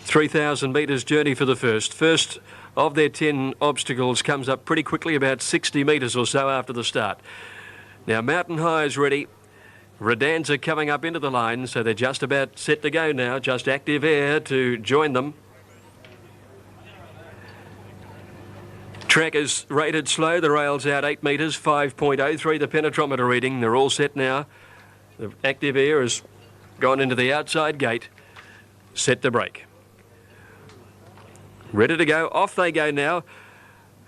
3,000 metres journey for the first. First of their 10 obstacles comes up pretty quickly, about 60 metres or so after the start. Now Mountain High is ready. Redanza coming up into the line, so they're just about set to go now. Just Active Air to join them. Track is rated slow. The rail's out 8 metres, 5.03 the penetrometer reading. They're all set now. The Active Air has gone into the outside gate, set to break. Ready to go. Off they go now.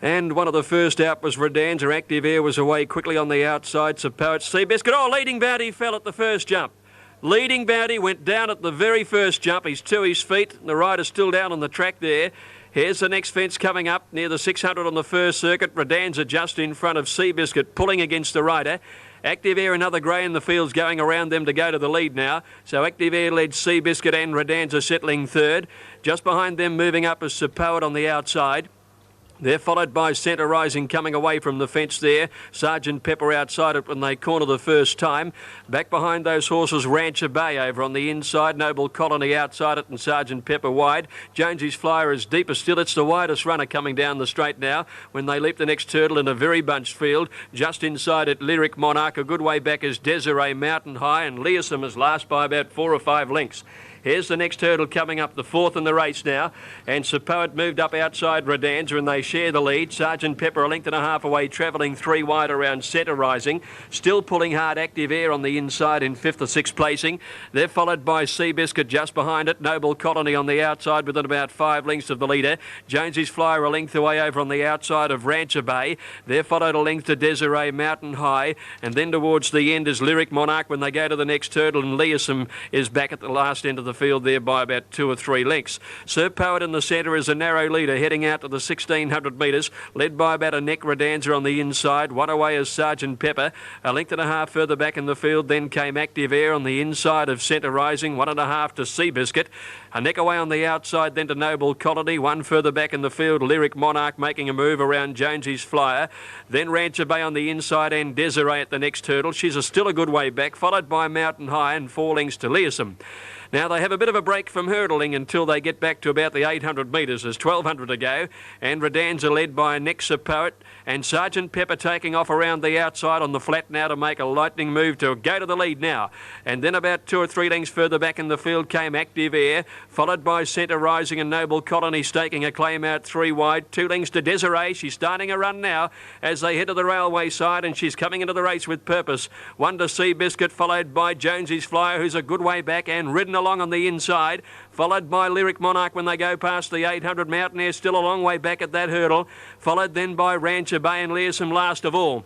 And one of the first out was Redanza. Active Air was away quickly on the outside. So Poets Seabiscuit. Oh, Leading Bounty fell at the first jump. Leading Bounty went down at the very first jump. He's to his feet. The rider's still down on the track there. Here's the next fence coming up near the 600 on the first circuit. Redanza just in front of Seabiscuit, pulling against the rider. Active Air, another grey in the fields going around them to go to the lead now. So Active Air led Seabiscuit and Redanza settling third. Just behind them moving up is Sir Poet on the outside. They're followed by Centre Rising coming away from the fence there. Sergeant Pepper outside it when they corner the first time. Back behind those horses, Rancher Bay over on the inside. Noble Colony outside it and Sergeant Pepper wide. Jonesy's Flyer is deeper still. It's the widest runner coming down the straight now when they leap the next turtle in a very bunched field. Just inside it, Lyric Monarch. A good way back is Desiree Mountain High, and Leesom is last by about 4 or 5 lengths. Here's the next hurdle coming up, the fourth in the race now. And Sir Poet moved up outside Redanza and they share the lead. Sergeant Pepper a length and a half away, travelling 3 wide around Centre Rising. Still pulling hard, Active Air on the inside in 5th or 6th placing. They're followed by Seabiscuit just behind it. Noble Colony on the outside within about 5 lengths of the leader. Jonesy's Flyer a length away over on the outside of Rancher Bay. They're followed a length to Desiree Mountain High. And then towards the end is Lyric Monarch when they go to the next hurdle, and Leesom is back at the last end of the field there by about 2 or 3 lengths. Sir Poet in the centre is a narrow leader heading out to the 1,600 metres, led by about a neck Redanza on the inside. One away is Sergeant Pepper. A length and a half further back in the field then came Active Air on the inside of Centre Rising. 1.5 to Seabiscuit. A neck away on the outside then to Noble Colony. 1 further back in the field, Lyric Monarch making a move around Jonesy's Flyer. Then Rancher Bay on the inside and Desiree at the next hurdle. She's still a good way back, followed by Mountain High and 4 lengths to Leesom. Now they have a bit of a break from hurdling until they get back to about the 800 metres. There's 1,200 to go, and Redanza led by Sir Poet, and Sergeant Pepper taking off around the outside on the flat now to make a lightning move to go to the lead now. And then about 2 or 3 lengths further back in the field came Active Air, followed by Centre Rising and Noble Colony staking a claim out 3 wide. 2 lengths to Desiree. She's starting a run now as they head to the railway side, and she's coming into the race with purpose. 1 to Seabiscuit, followed by Jonesy's Flyer, who's a good way back and ridden along on the inside, followed by Lyric Monarch when they go past the 800. Mountaineer still a long way back at that hurdle, followed then by Rancher Bay and Leesom last of all.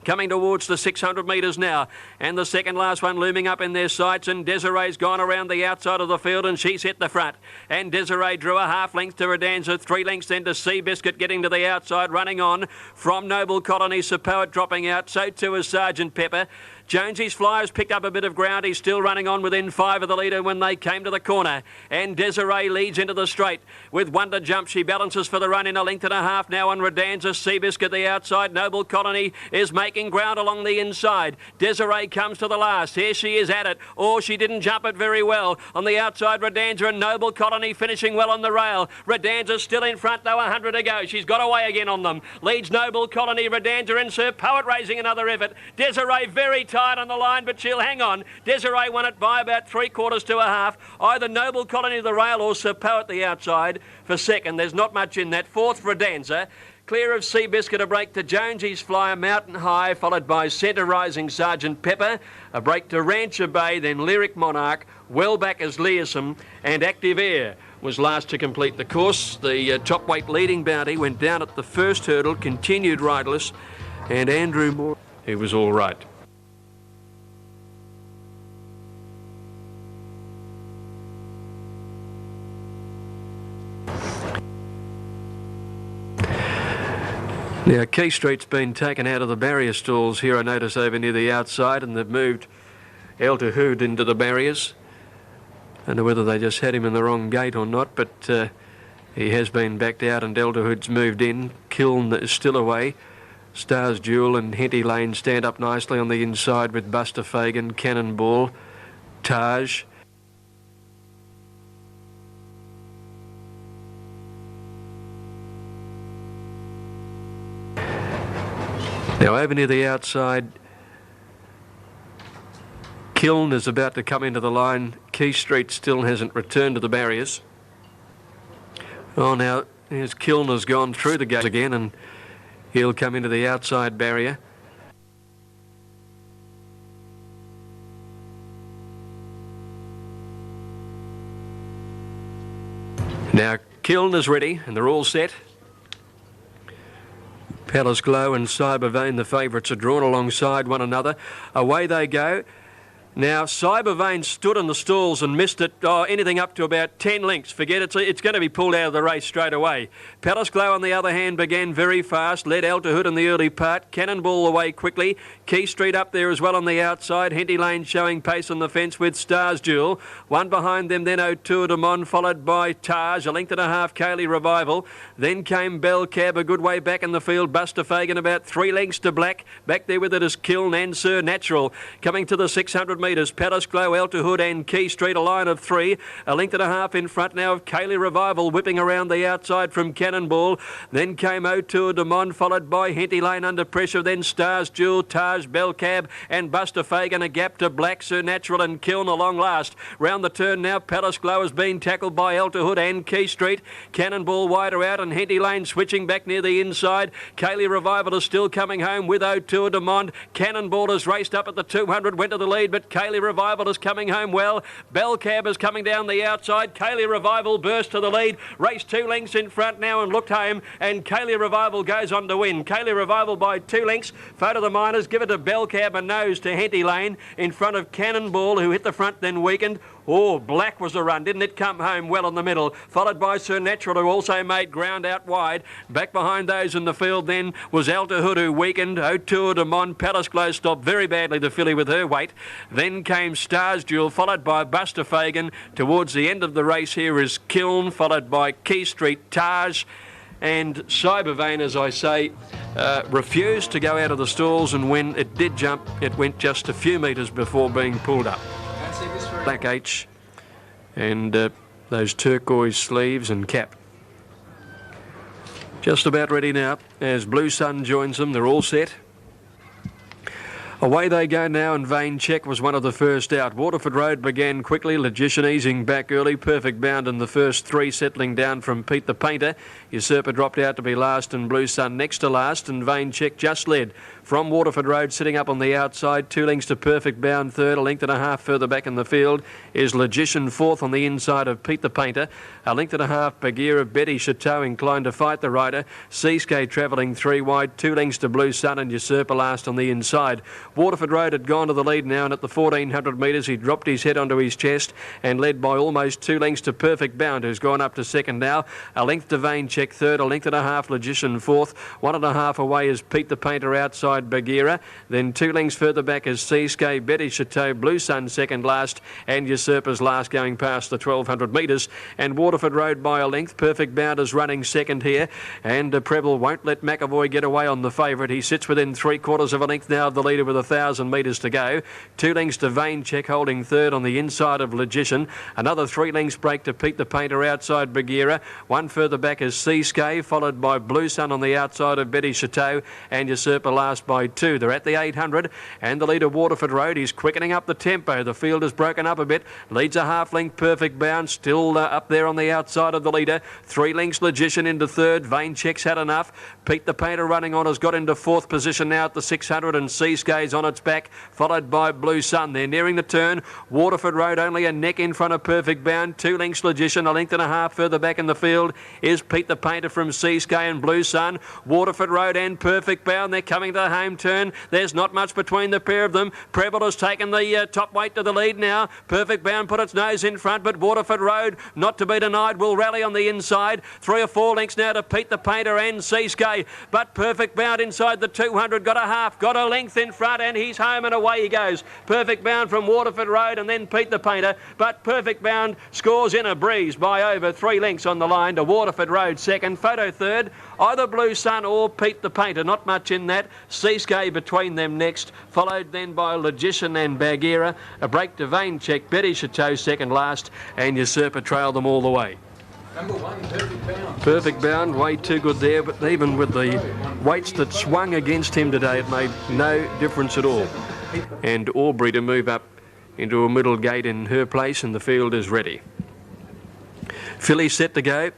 Coming towards the 600 metres now, and the second last one looming up in their sights, and Desiree's gone around the outside of the field and she's hit the front, and Desiree drew a half length to Redanza, 3 lengths then to Seabiscuit getting to the outside, running on from Noble Colony. Sir Poet dropping out, so too is Sergeant Pepper. Jonesy's Flyers picked up a bit of ground. He's still running on within 5 of the leader when they came to the corner. And Desiree leads into the straight. With 1 to jump, she balances for the run in a length and a half now on Redanza. Seabiscuit the outside. Noble Colony is making ground along the inside. Desiree comes to the last. Here she is at it. Oh, she didn't jump it very well. On the outside, Redanza and Noble Colony finishing well on the rail. Redanza still in front, though, 100 to go. She's got away again on them. Leads Noble Colony, Redanza and Sir Poet raising another effort. Desiree very tight on the line, but she'll hang on. Desiree won it by about 3/4 to a half. Either Noble Colony to the rail or Sir Poet the outside for second. There's not much in that. 4th, Redanza. Clear of Seabiscuit, a break to Jonesy's Flyer, Mountain High, followed by Centre Rising, Sergeant Pepper. A break to Rancher Bay, then Lyric Monarch. Well back as Leesom, and Active Air was last to complete the course. The top weight Leading Bounty went down at the first hurdle, continued riderless, and Andrew Moore, he was all right. Now, Key Street's been taken out of the barrier stalls here, I notice, over near the outside, and they've moved El Tahoud into the barriers. I don't know whether they just had him in the wrong gate or not, but he has been backed out and El Tahoud's moved in. Kiln is still away. Stars Jewel and Henty Lane stand up nicely on the inside with Buster Fagan, Cannonball, Taj. Now over near the outside, Kiln is about to come into the line. Key Street still hasn't returned to the barriers. Oh, now here's Kiln has gone through the gate again, and he'll come into the outside barrier. Now Kiln is ready and they're all set. Palace Glow and Cybervane, the favourites, are drawn alongside one another. Away they go. Now, Cybervane stood in the stalls and missed it, anything up to about 10 lengths. Forget it, it's going to be pulled out of the race straight away. Palace Glow, on the other hand, began very fast, led Altitude in the early part. Cannonball away quickly. Key Street up there as well on the outside. Henty Lane showing pace on the fence with Stars Jewel. One behind them, then O'Toole de Mon, followed by Taj, a length and a half, Kaylee Revival. Then came Bell Cab, a good way back in the field. Buster Fagan about 3 lengths to black. Back there with it is Kiln and Sir Natural. Coming to the 600 metres, Palace Glow, Altitude and Key Street, a line of 3. A length and a half in front now of Kaylee Revival, whipping around the outside from Cannonball. Then came O'Toole de Mon, followed by Henty Lane under pressure. Then Stars Jewel, Taj, Bell Cab and Buster Fagan. A gap to black, Sir Natural and Kiln along last. Round the turn now, Palace Glow has been tackled by Altitude and Key Street. Cannonball wider out and Henty Lane switching back near the inside. Kaylee Revival is still coming home with O'Toole de Mon. Cannonball has raced up at the 200, went to the lead, but Kaylee Revival is coming home well. Bell Cab is coming down the outside. Kaylee Revival burst to the lead. Raced 2 lengths in front now and looked home, and Kaylee Revival goes on to win. Kaylee Revival by 2 lengths. Photo the Miners, give it to Bell Cab and nose to Henty Lane in front of Cannonball, who hit the front then weakened. Oh, black was the run. Didn't it come home well in the middle? Followed by Sir Natural, who also made ground out wide. Back behind those in the field then was Altitude, who weakened. O'Toole de Mon, Palace Glow stopped very badly, the filly with her weight. Then came Stars Jewel, followed by Buster Fagan. Towards the end of the race here is Kiln, followed by Key Street, Taj. And Cybervane, as I say, refused to go out of the stalls, and when it did jump, it went just a few metres before being pulled up. Black H and those turquoise sleeves and cap. Just about ready now as Blue Sun joins them. They're all set. Away they go now, and Vain Check was one of the first out. Waterford Road began quickly, Logician easing back early, Perfect Bound in the first 3, settling down from Pete the Painter. Usurper dropped out to be last, and Blue Sun next to last, and Vain Check just led from Waterford Road, sitting up on the outside. 2 lengths to Perfect Bound third. A length and a half further back in the field is Logician fourth on the inside of Pete the Painter. A length and a half, Bagheera, Betty Chateau inclined to fight the rider. Seascape travelling 3 wide. 2 lengths to Blue Sun, and Usurper last on the inside. Waterford Road had gone to the lead now, and at the 1400 metres he dropped his head onto his chest and led by almost 2 lengths to Perfect Bound, who's gone up to second now. A length to Vain Check third. A length and a half, Logician fourth. 1.5 away is Pete the Painter outside Bagheera. Then 2 lengths further back is Seascape, Betty Chateau, Blue Sun second last, and Usurper's last going past the 1200 metres. And Waterford Road by a length. Perfect Bound is running second here, and Preble won't let McAvoy get away on the favourite. He sits within 3/4 of a length now of the leader with 1,000 metres to go. 2 lengths to Vain Check holding third on the inside of Logician. Another 3 lengths break to Pete the Painter outside Bagheera. 1 further back is Seascape, followed by Blue Sun on the outside of Betty Chateau, and Usurper last by 2. They're at the 800, and the leader Waterford Road is quickening up the tempo. The field has broken up a bit. Leads a half length, Perfect Bound, still up there on the outside of the leader. 3 lengths Logician into third. Vain Check's had enough. Pete the Painter running on has got into 4th position now at the 600, and Seascape's on its back, followed by Blue Sun. They're nearing the turn. Waterford Road only a neck in front of Perfect Bound. 2 lengths Logician. A length and a half further back in the field is Pete the Painter from Seascape and Blue Sun. Waterford Road and Perfect Bound, they're coming to the home turn. There's not much between the pair of them. Preble has taken the top weight to the lead now. Perfect Bound put its nose in front, but Waterford Road, not to be denied, will rally on the inside. 3 or 4 lengths now to Pete the Painter and Seascape, but Perfect Bound inside the 200, got a half, got a length in front, and he's home and away he goes. Perfect Bound from Waterford Road and then Pete the Painter, but Perfect Bound scores in a breeze by over 3 lengths on the line to Waterford Road second. Photo third, either Blue Sun or Pete the Painter, not much in that. Seascape between them next, followed then by Logician and Bagheera. A break to Vain Check, Betty Chateau second last, and Usurper trailed them all the way. Number 1, Perfect Bound. Perfect Bound, way too good there, but even with the weights that swung against him today, it made no difference at all. And Aubrey to move up into a middle gate in her place, and the field is ready. Filly set to go.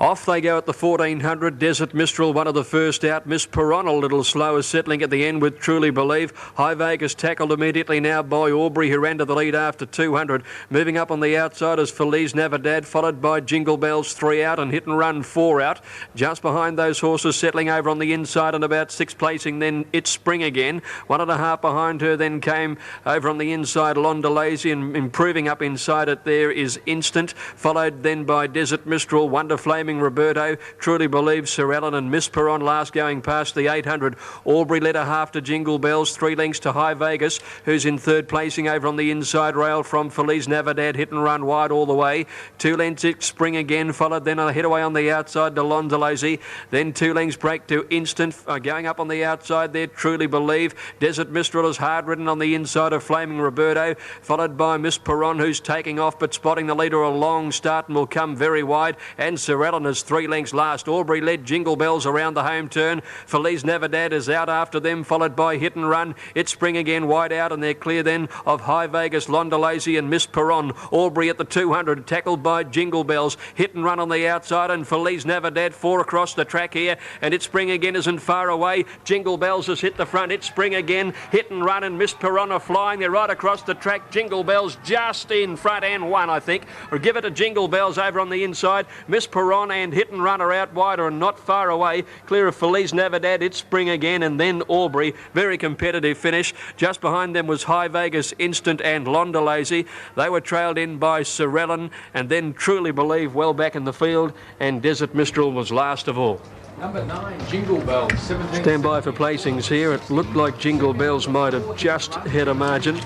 Off they go at the 1400. Desert Mistral, one of the first out. Miss Perron a little slower, settling at the end with Truly Believe. High Vegas tackled immediately now by Aubrey, who ran to the lead after 200. Moving up on the outside is Feliz Navidad, followed by Jingle Bells 3 out and Hit and Run 4 out. Just behind those horses, settling over on the inside and about 6th placing, then It's Spring again. 1.5 behind her, then came over on the inside Londa Lazy, and improving up inside it there is Instant, followed then by Desert Mistral, Wonder Flaming Roberto, Truly Believe, Sir Ellen and Miss Perron last going past the 800. Aubrey led a half to Jingle Bells, 3 lengths to High Vegas, who's in 3rd placing over on the inside rail from Feliz Navidad, Hit and Run wide all the way. 2 lengths It's Spring again, followed then a head away on the outside to Londa Lazy, then 2 lengths break to Instant, going up on the outside there, Truly Believe. Desert Mistral is hard ridden on the inside of Flaming Roberto, followed by Miss Perron, who's taking off but spotting the leader a long start and will come very wide, and Sir Ellen is 3 lengths last. Aubrey led Jingle Bells around the home turn. Feliz Navidad is out after them, followed by Hit and Run. It's Spring again wide out, and they're clear then of High Vegas, Londa Lazy and Miss Perron. Aubrey at the 200, tackled by Jingle Bells. Hit and Run on the outside, and Feliz Navidad 4 across the track here, and It's Spring again isn't far away. Jingle Bells has hit the front. It's Spring again, Hit and Run and Miss Perron are flying. They're right across the track. Jingle Bells just in front and one, I think. Or give it to Jingle Bells over on the inside. Miss Perron and Hit and Run are out wider and not far away. Clear of Feliz Navidad, It's Spring again, and then Aubrey. Very competitive finish. Just behind them was High Vegas, Instant and Londa Lazy. They were trailed in by Sir Ellen, and then Truly Believe well back in the field, and Desert Mistral was last of all. Number 9, Jingle Bells, 17. Stand by for placings here. It looked like Jingle Bells might have just hit a margin.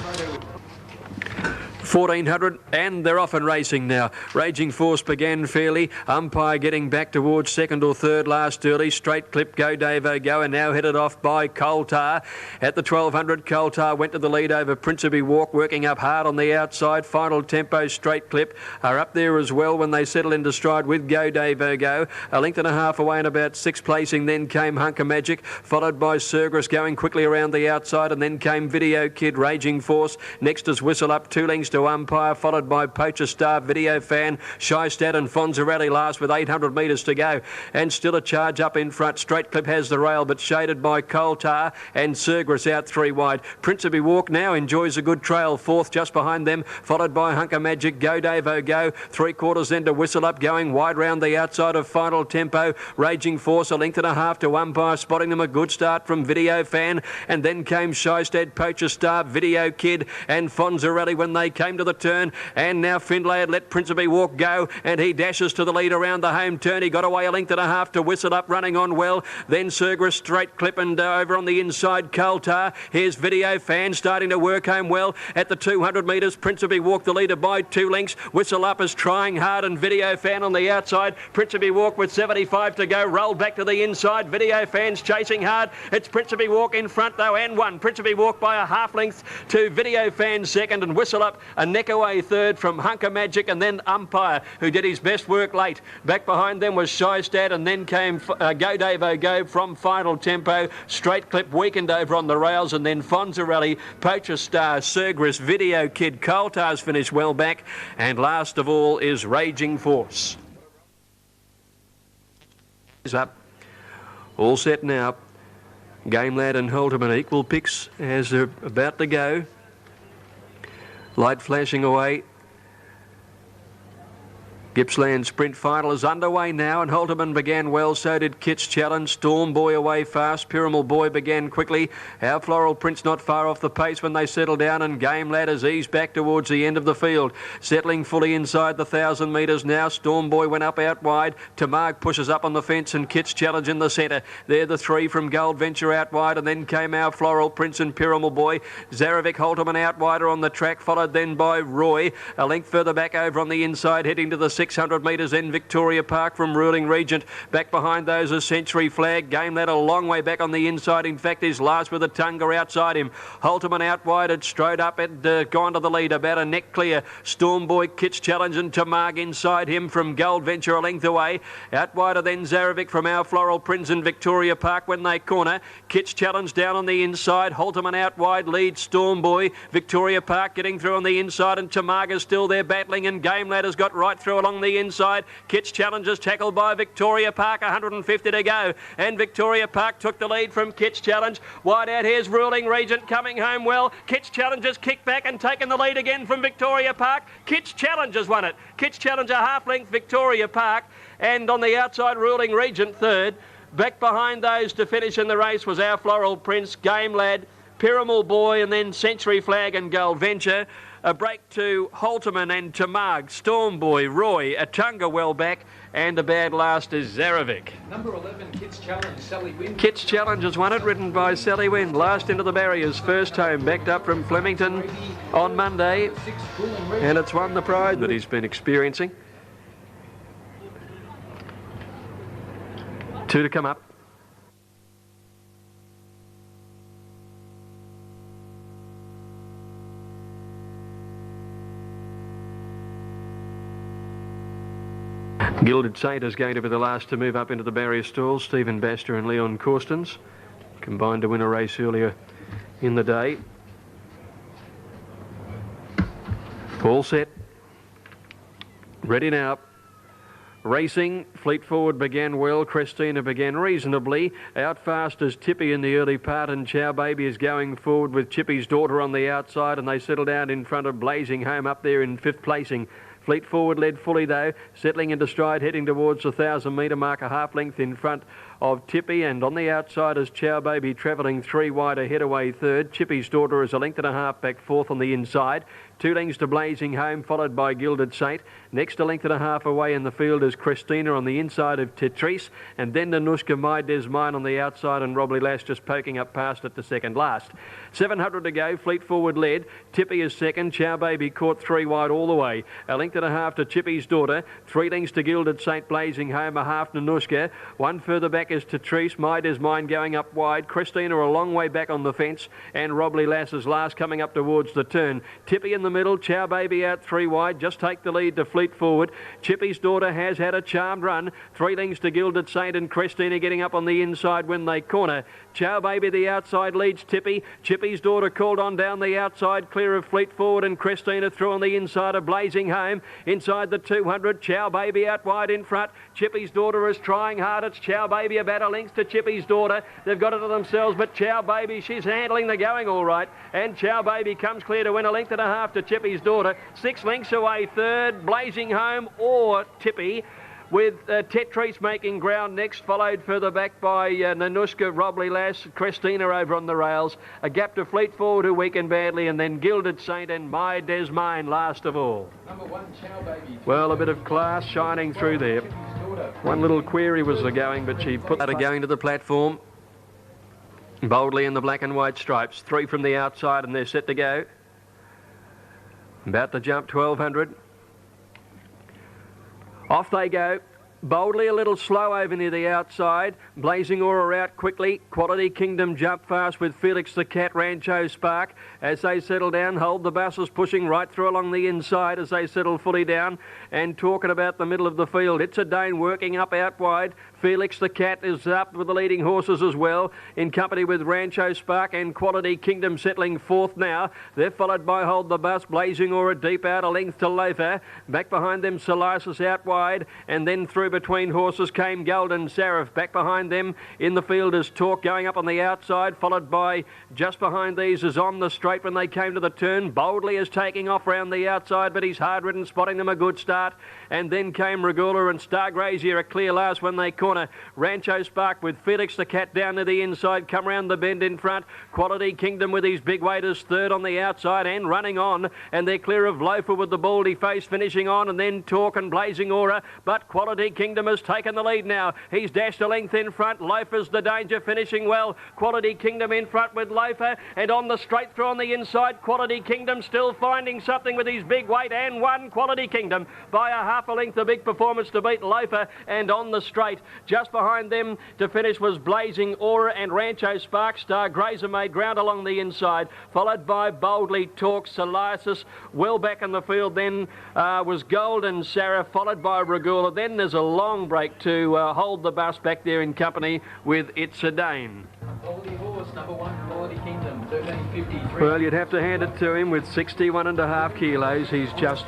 1400, and they're off and racing now. Raging Force began fairly. Umpire getting back towards 2nd or 3rd last early. Straight Clip, Go Davo Go, and now headed off by Coltar. At the 1200, Coltar went to the lead over Principe Walk, working up hard on the outside. Final Tempo, Straight Clip are up there as well when they settle into stride with Go Davo Go. 1.5 lengths away and about 6th placing, then came Hunker Magic, followed by Sergris going quickly around the outside, and then came Video Kid, Raging Force. Next is Whistle Up, 2 lengths to Umpire, followed by Poacher Star, Video Fan, Shystad and Fonzarelli last with 800 metres to go. And still a charge up in front. Straight Clip has the rail, but shaded by Coltar and Sergris out 3 wide. Principe Walk now enjoys a good trail. 4th just behind them, followed by Hunker Magic, Go Davo Go. 3/4 then to Whistle Up, going wide round the outside of Final Tempo. Raging Force 1.5 lengths to Umpire, spotting them a good start from Video Fan. And then came Shystad, Poacher Star, Video Kid and Fonzarelli when they came to the turn. And now Findlay had let Principe Walk go, and he dashes to the lead around the home turn. He got away 1.5 lengths to Whistle Up, running on well. Then Sergris, Straight Clip, and over on the inside Coltar. Here's Video Fan starting to work home well at the 200 metres. Principe Walk the leader by 2 lengths. Whistle Up is trying hard, and Video Fan on the outside. Principe Walk with 75 to go, rolled back to the inside. Video Fan's chasing hard. It's Principe Walk in front though, and one. Principe Walk by 1/2 length to Video Fan second, and Whistle Up a neck away third from Hunker Magic, and then Umpire, who did his best work late. Back behind them was Shystad, and then came Go Davo Go from Final Tempo. Straight Clip weakened over on the rails, and then Fonzarelli, Poacher Star, Sergris, Video Kid. Coltar's finished well back, and last of all is Raging Force. Is up. All set now. Game Lad and Holterman equal picks as they're about to go. Light flashing away. Gippsland sprint final is underway now, and Holterman began well, so did Kit's Challenge. Storm Boy away fast. Pyramid Boy began quickly. Our Floral Prince not far off the pace when they settle down, and Game Lad has eased back towards the end of the field. Settling fully inside the 1,000 metres now. Storm Boy went up out wide. Tamarg pushes up on the fence, and Kit's Challenge in the centre. They're the 3 from Gold Venture out wide, and then came Our Floral Prince and Pyramid Boy. Zarovic Holterman out wider on the track, followed then by Roy. A length further back over on the inside, heading to the 6th 600 metres then Victoria Park from Ruling Regent. Back behind those is Century Flag. Game Lad a long way back on the inside. In fact, is last with a Tunga outside him. Holterman out wide. It strode up. It gone to the lead. About a neck clear. Stormboy, Kit's Challenge and Tamag inside him from Gold Venture a length away. Out wider then Zarovic from Our Floral Prince in Victoria Park when they corner. Kit's Challenge down on the inside. Holterman out wide. Leads Stormboy. Victoria Park getting through on the inside and Tamaga's still there battling and Game Lad has got right through along the inside. Kit's Challenge is tackled by Victoria Park, 150 to go and Victoria Park took the lead from Kit's Challenge. Wide out here's Ruling Regent coming home well. Kit's Challenge has kicked back and taken the lead again from Victoria Park. Kit's Challenge has won it. Kit's Challenge a half length Victoria Park and on the outside Ruling Regent third. Back behind those to finish in the race was Our Floral Prince, Game Lad, Pyramid Boy and then Century Flag and Gold Venture. A break to Holterman and Tamag, Stormboy, Roy, Atunga well back and a bad last is Zarovic. Number 11, Kit's Challenge, Sally Wind. Kit's Challenge has won it, ridden by Sally Wind. Last into the barriers, first home, backed up from Flemington on Monday. And it's won the pride that he's been experiencing. 2 to come up. Gilded Saint is going to be the last to move up into the barrier stalls. Stephen Baster and Leon Corstens combined to win a race earlier in the day. All set. Ready now. Racing, Fleet Forward began well, Christina began reasonably. Out fast as Tippy in the early part and Chow Baby is going forward with Chippy's Daughter on the outside and they settle down in front of Blazing Home up there in 5th placing. Fleet Forward led fully though, settling into stride, heading towards the 1,000 metre mark, a half length in front of Tippy, and on the outside is Chow Baby travelling 3 wide ahead away third. Chippy's Daughter is a length and a half back fourth on the inside. 2 lengths to Blazing Home, followed by Gilded Saint. Next a length and a half away in the field is Christina on the inside of Tetris, and then Nanushka My Desmine on the outside, and Robley Lass just poking up past it to second last. 700 to go, Fleet Forward led. Tippy is second, Chow Baby caught 3 wide all the way. A length and a half to Chippy's Daughter, 3 lengths to Gilded Saint, Blazing Home, a half Nanushka. 1 further back is Tetris, My Desmine going up wide. Christina a long way back on the fence, and Robley Lass is last coming up towards the turn. Tippy in the middle, Chow Baby out 3 wide, just take the lead to Fleet Forward. Chippy's Daughter has had a charmed run. 3 lengths to Gilded Saint and Christina getting up on the inside when they corner. Chow Baby the outside leads Tippy. Chippy's Daughter called on down the outside, clear of Fleet Forward and Christina through on the inside of Blazing Home. Inside the 200, Chow Baby out wide in front. Chippy's Daughter is trying hard. It's Chow Baby about a length to Chippy's Daughter. They've got it to themselves, but Chow Baby, she's handling the going all right. And Chow Baby comes clear to win a length and a half to Chippy's Daughter. 6 lengths away third, Blazing Home or Tippy, with Tetris making ground next, followed further back by Nanushka, Robley Lass, Christina over on the rails. A gap to Fleet Forward, who weakened badly, and then Gilded Saint and My Desmine last of all. Number 1, Chow Baby. Well, a bit of class shining through there. One little query was the going, but she put that going to the platform. Boldly in the black and white stripes. 3 from the outside and they're set to go. About to jump 1,200. Off they go. Boldly a little slow over near the outside. Blazing Aura out quickly. Quality Kingdom jump fast with Felix the Cat, Rancho Spark. As they settle down, Hold the Buses pushing right through along the inside as they settle fully down. And talking about the middle of the field, It's a Dane working up out wide. Felix the Cat is up with the leading horses as well, in company with Rancho Spark and Quality Kingdom settling 4th now. They're followed by Hold the Bus, Blazing Aura deep out, a length to Loafer. Back behind them, Solaris out wide, and then through between horses came Golden Seraph. Back behind them in the field is Talk going up on the outside, followed by just behind these is On the Straight when they came to the turn. Boldly is taking off round the outside, but he's hard ridden, spotting them a good start. And then came Regula and Star Grazier a clear last when they corner. Rancho Spark with Felix the Cat down to the inside, come round the bend in front. Quality Kingdom with his big waiters third on the outside and running on, and they're clear of Loafer with the baldy face finishing on, and then Talk and Blazing Aura, but Quality Kingdom has taken the lead now. He's dashed a length in front. Loafer's the danger, finishing well. Quality Kingdom in front with Loafer, and on the straight through on the inside, Quality Kingdom still finding something with his big weight, and won Quality Kingdom by a half a length. A big performance to beat Loafer, and on the straight just behind them to finish was Blazing Aura and Rancho Spark Star. Grazer made ground along the inside, followed by Boldly Talk, Psoriasis. Well back in the field then was Golden Sarah, followed by Regula. Then there's a long break to hold the bus back there in company with It's a Dane. Quality horse, number 1, Quality Kingdom, 13.53. Well, you'd have to hand it to him with 61.5 kilos. He's just